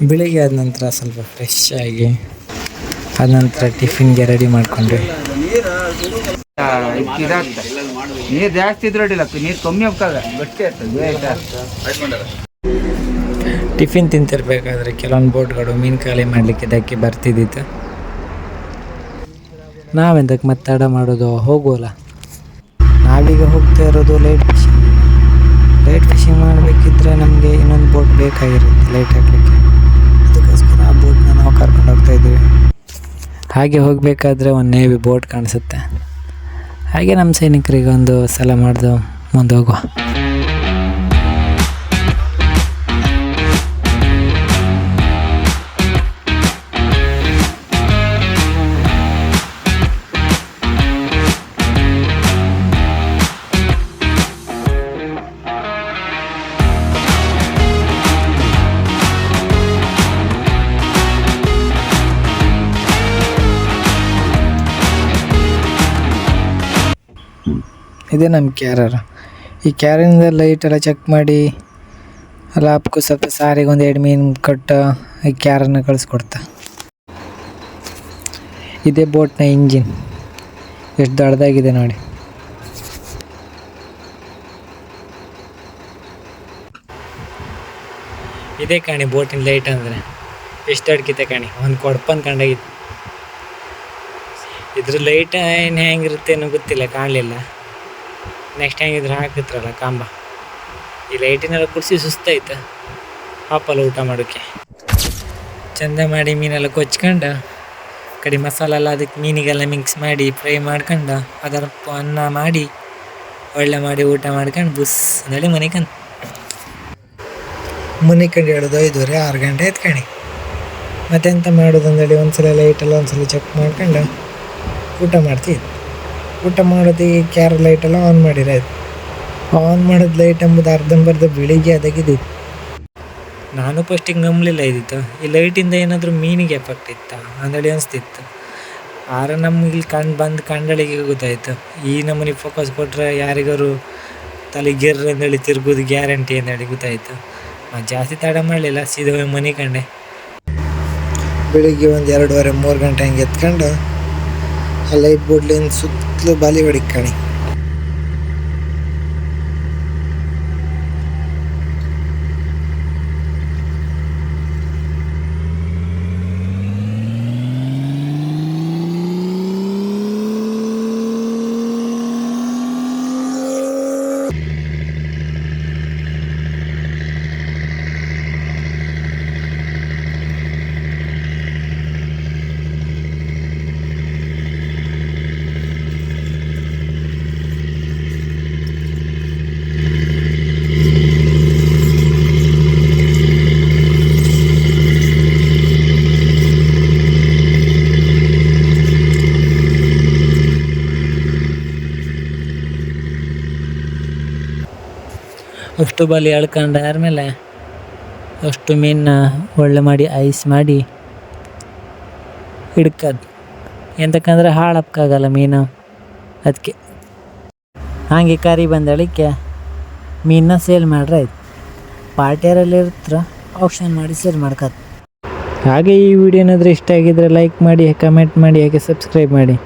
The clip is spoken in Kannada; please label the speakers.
Speaker 1: ಬೆಳಿಗ್ಗೆ ಆದ ನಂತರ ಸ್ವಲ್ಪ ಫ್ರೆಶ್ ಆಗಿ ಆದ ನಂತರ ಟಿಫಿನ್ಗೆ ರೆಡಿ ಮಾಡಿಕೊಂಡ್ವಿ.
Speaker 2: ನೀರು ಜಾಸ್ತಿ ಇದ್ರೆ ಅಡ್ಡಿಲ್ಲ, ನೀರು ಕಮ್ಮಿ ಹೋಗ್ತದೆ, ಗಟ್ಟಿ ಆಗ್ತದೆ.
Speaker 1: ಟಿಫಿನ್ ತಿಂತಿರ್ಬೇಕಾದ್ರೆ ಕೆಲವೊಂದು ಬೋಟ್ಗಳು ಮೀನು ಖಾಲಿ ಮಾಡಲಿಕ್ಕೆ ಇದಕ್ಕೆ ಬರ್ತಿದ್ದಿತ್ತು. ನಾವೆಂದಕ್ಕೆ ಮತ್ತೆ ತಡ ಮಾಡೋದು, ಹೋಗೋಲ್ಲ. ನಾವೀಗ ಹೋಗ್ತಾ ಇರೋದು ಲೈಟ್ ಫಿಶಿಂಗ್. ಲೈಟ್ ಫಿಶಿಂಗ್ ಮಾಡಬೇಕಿದ್ರೆ ನಮಗೆ ಇನ್ನೊಂದು ಬೋಟ್ ಬೇಕಾಗಿರುತ್ತೆ ಲೈಟ್ ಹಾಕಲಿಕ್ಕೆ. ಅದಕ್ಕೋಸ್ಕರ ಆ ಬೋಟ್ನ ನಾವು ಕರ್ಕೊಂಡು ಹೋಗ್ತಾ ಇದ್ದೀವಿ. ಹಾಗೆ ಹೋಗಬೇಕಾದ್ರೆ ಒಂದು ನೇವಿ ಬೋಟ್ ಕಾಣಿಸುತ್ತೆ. ಹಾಗೆ ನಮ್ಮ ಸೈನಿಕರಿಗೆ ಒಂದು ಸಲ ಮಾಡ್ದು ಮುಂದೆ ಹೋಗುವ. ಇದೇ ನಮ್ಮ ಕ್ಯಾರರ್. ಈ ಕ್ಯಾರಿಂದ ಲೈಟೆಲ್ಲ ಚೆಕ್ ಮಾಡಿ ಅಲ್ಲ ಹಪ್ಕು ಸ್ವಲ್ಪ ಸಾರಿಗೆ ಒಂದು 2 ಮೀನು ಕಟ್ಟು ಈ ಕ್ಯಾರನ್ನು ಕಳಿಸ್ಕೊಡ್ತಾ. ಇದೇ ಬೋಟ್ನ ಇಂಜಿನ್, ಎಷ್ಟು ದೊಡ್ಡದಾಗಿದೆ ನೋಡಿ. ಇದೇ ಕಾಣಿ ಬೋಟಿನ ಲೈಟ್ ಅಂದರೆ ಎಷ್ಟು ದೊಡ್ಡಕಿದೆ ಕಾಣಿ, ಒಂದು ಕೊಡಪನ್ ಕಂಡಾಗಿತ್ತು. ಇದ್ರ ಲೈಟ್ ಏನು ಹೆಂಗಿರುತ್ತೆ ಅನ್ನೋ ಗೊತ್ತಿಲ್ಲ, ಕಾಣಲಿಲ್ಲ. ನೆಕ್ಸ್ಟ್ ಹೆಂಗಿದ್ರೆ ಹಾಕಿದ್ರಲ್ಲ ಕಾಂಬ, ಈ ಲೈಟಿನೆಲ್ಲ ಕುಡಿಸಿ ಸುಸ್ತಾಯ್ತು. ಪಾಪಲ್ಲ ಊಟ ಮಾಡೋಕ್ಕೆ ಚೆಂದ ಮಾಡಿ ಮೀನೆಲ್ಲ ಕೊಚ್ಕೊಂಡು ಕಡೆ ಮಸಾಲೆ ಎಲ್ಲ ಅದಕ್ಕೆ ಮೀನಿಗೆಲ್ಲ ಮಿಕ್ಸ್ ಮಾಡಿ ಫ್ರೈ ಮಾಡ್ಕೊಂಡು ಅದರ ಅನ್ನ ಮಾಡಿ ಒಳ್ಳೆ ಮಾಡಿ ಊಟ ಮಾಡ್ಕೊಂಡು ಬುಸ್ ಅಂದೇಳಿ ಮನೆ ಕಂಡು ಹೇಳೋದು 5:30-6 ಗಂಟೆ ಎತ್ಕಣಿ. ಮತ್ತೆಂತ ಮಾಡೋದು ಅಂದೇಳಿ ಒಂದ್ಸಲ ಲೈಟೆಲ್ಲ ಒಂದ್ಸಲ ಚೆಕ್ ಮಾಡ್ಕೊಂಡು ಊಟ ಮಾಡ್ತೀವಿ. ಊಟ ಮಾಡೋದು ಈ ಕ್ಯಾರ್ ಲೈಟೆಲ್ಲ ಆನ್ ಮಾಡಿರೋದು. ಆನ್ ಮಾಡೋದು ಲೈಟ್ ಎಂಬುದು ಅರ್ಧಂಬರ್ಧ ಬೆಳಿಗ್ಗೆ ಅದಾಗಿದ್ದಿತ್ತು. ನಾನು ಫಸ್ಟಿಗೆ ನಂಬಲಿಲ್ಲ ಇದ್ದಿತ್ತು, ಈ ಲೈಟಿಂದ ಏನಾದರೂ ಮೀನಿಗೆ ಎಫೆಕ್ಟ್ ಇತ್ತ ಅಂದೇಳಿ ಅನಿಸ್ತಿತ್ತು. ಆದ್ರೆ ನಮಗೆ ಕಂಡಳಿಗೆ ಗೊತ್ತಾಯಿತು, ಈ ನಮ್ಮನೆ ಫೋಕಸ್ ಕೊಟ್ಟರೆ ಯಾರಿಗಾರು ತಲೆ ಗಿರ್ರ ಅಂದೇಳಿ ತಿರುಗೋದು ಗ್ಯಾರಂಟಿ ಅಂದೇಳಿ ಗೊತ್ತಾಯಿತು. ಜಾಸ್ತಿ ತಡ ಮಾಡಲಿಲ್ಲ, ಸೀದಾ ಮನೆ ಕಂಡೆ. ಬೆಳಿಗ್ಗೆ ಒಂದು 2:30-3 ಗಂಟೆ ಹಂಗೆ ಎತ್ಕೊಂಡು ಆ ಲೈಟ್ ಬೋರ್ಡ್ಲಿಂದ ಸುತ್ತಲೂ ಬಾಲಿ ಹೊಡಿಕಣಿ. ಅಷ್ಟು ಬಾಲಿ ಎಳ್ಕೊಂಡು ಆದಮೇಲೆ ಅಷ್ಟು ಮೀನನ್ನ ಒಳ್ಳೆ ಮಾಡಿ ಐಸ್ ಮಾಡಿ ಹಿಡ್ಕೋದು. ಎಂತಕ್ಕಂದ್ರೆ ಹಾಳಪ್ಕಾಗಲ್ಲ ಮೀನು, ಅದಕ್ಕೆ ಹಾಗೆ ಕರಿ ಬಂದಳಿಕೆ ಮೀನನ್ನ ಸೇಲ್ ಮಾಡ್ರೆ ಆಯ್ತು. ಪಾರ್ಟಿಯರಲ್ಲಿ ಇರ್ತಾರೆ ಆಪ್ಷನ್ ಮಾಡಿ ಸೇಲ್ ಮಾಡ್ಕೋದು. ಹಾಗೆ ಈ ವಿಡಿಯೋ ಏನಾದರೂ ಇಷ್ಟ ಆಗಿದ್ರೆ ಲೈಕ್ ಮಾಡಿ, ಕಮೆಂಟ್ ಮಾಡಿ, ಹಾಗೆ ಸಬ್ಸ್ಕ್ರೈಬ್ ಮಾಡಿ.